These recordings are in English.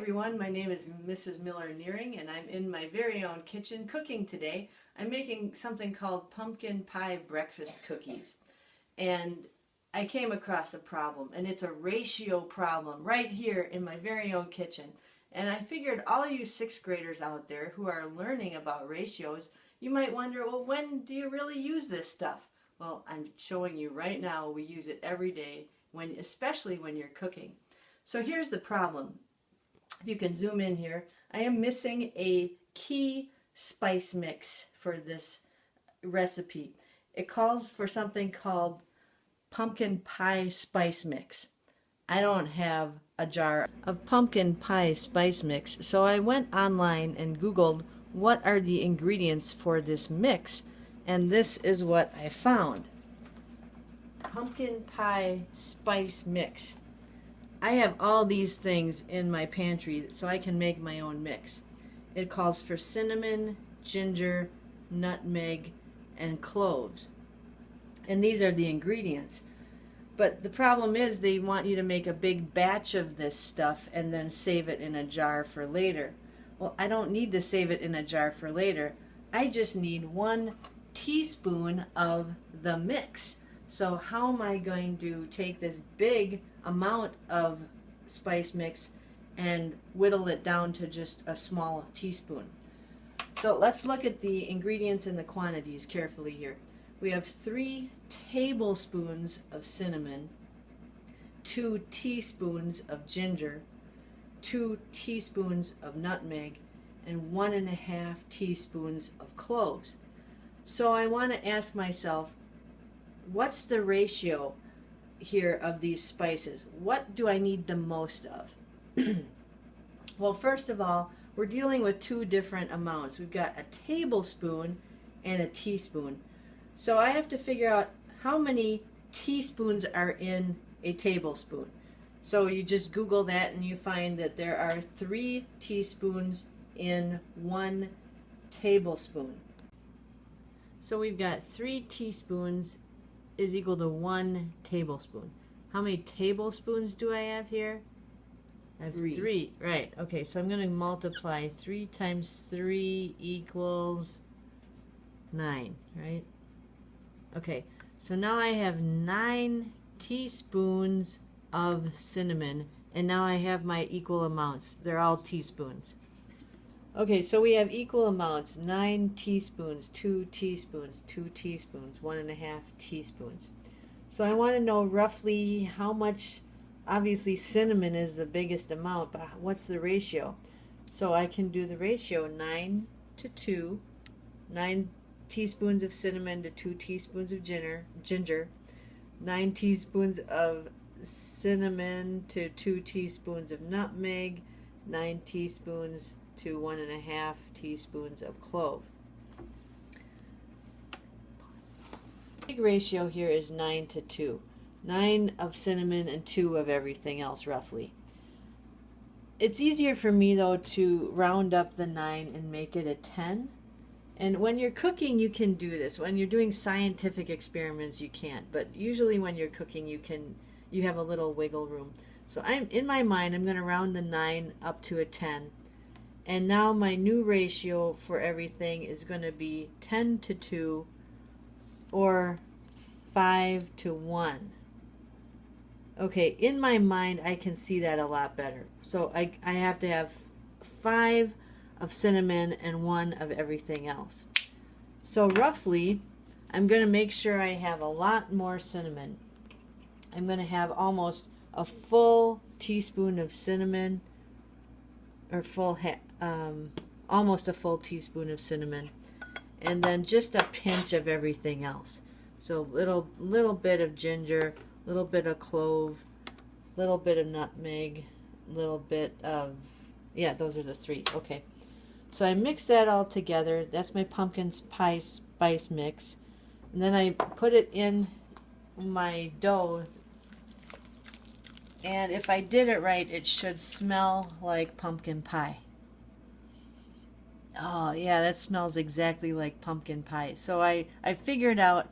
everyone, my name is Mrs. Miller Nearing and I'm in my very own kitchen cooking today. I'm making something called pumpkin pie breakfast cookies, and I came across a problem, and it's a ratio problem right here in my very own kitchen. And I figured all you sixth graders out there who are learning about ratios, you might wonder, well, when do you really use this stuff? Well, I'm showing you right now we use it every day, especially when you're cooking. So here's the problem. If you can zoom in here, I am missing a key spice mix for this recipe. It calls for something called pumpkin pie spice mix. I don't have a jar of pumpkin pie spice mix, so I went online and Googled what are the ingredients for this mix, and this is what I found. Pumpkin pie spice mix. I have all these things in my pantry so I can make my own mix. It calls for cinnamon, ginger, nutmeg, and cloves. And these are the ingredients. But the problem is they want you to make a big batch of this stuff and then save it in a jar for later. Well, I don't need to save it in a jar for later. I just need 1 teaspoon of the mix. So how am I going to take this big amount of spice mix and whittle it down to just a small teaspoon? So let's look at the ingredients and the quantities carefully here. We have 3 tablespoons of cinnamon, 2 teaspoons of ginger, 2 teaspoons of nutmeg, and 1.5 teaspoons of cloves. So I want to ask myself, what's the ratio here of these spices? What do I need the most of? Well, first of all, we're dealing with 2 different amounts. We've got a tablespoon and a teaspoon. So I have to figure out how many teaspoons are in a tablespoon. So you just Google that and you find that there are 3 teaspoons in 1 tablespoon. So we've got 3 teaspoons is equal to 1 tablespoon. How many tablespoons do I have here? I have 3. Right. Okay, so I'm going to multiply 3 times 3 equals 9, right? Okay, so now I have 9 teaspoons of cinnamon, and now I have my equal amounts. They're all teaspoons. Okay, so we have equal amounts, 9 teaspoons, 2 teaspoons, 2 teaspoons, 1.5 teaspoons. So I want to know roughly how much. Obviously cinnamon is the biggest amount, but what's the ratio? So I can do the ratio 9 to 2, 9 teaspoons of cinnamon to 2 teaspoons of ginger, 9 teaspoons of cinnamon to 2 teaspoons of nutmeg, 9 teaspoons to 1.5 teaspoons of clove. Big ratio here is 9 to 2. 9 of cinnamon and 2 of everything else, roughly. It's easier for me, though, to round up the 9 and make it a 10. And when you're cooking, you can do this. When you're doing scientific experiments, you can't. But usually when you're cooking, you have a little wiggle room. So in my mind, I'm going to round the 9 up to a 10. And now my new ratio for everything is going to be 10 to 2 or 5 to 1. Okay, in my mind, I can see that a lot better. So I have to have 5 of cinnamon and 1 of everything else. So roughly, I'm going to make sure I have a lot more cinnamon. I'm going to have almost a full teaspoon of cinnamon, or almost a full teaspoon of cinnamon, and then just a pinch of everything else. So little bit of ginger, little bit of clove, little bit of nutmeg, little bit of, yeah, those are the 3. Okay. So I mix that all together. That's my pumpkin pie spice mix. And then I put it in my dough. And if I did it right, it should smell like pumpkin pie. Oh, yeah, that smells exactly like pumpkin pie. So I figured out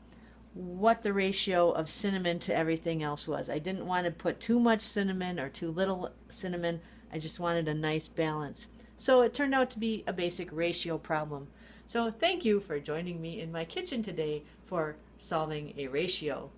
what the ratio of cinnamon to everything else was. I didn't want to put too much cinnamon or too little cinnamon. I just wanted a nice balance. So it turned out to be a basic ratio problem. So thank you for joining me in my kitchen today for solving a ratio.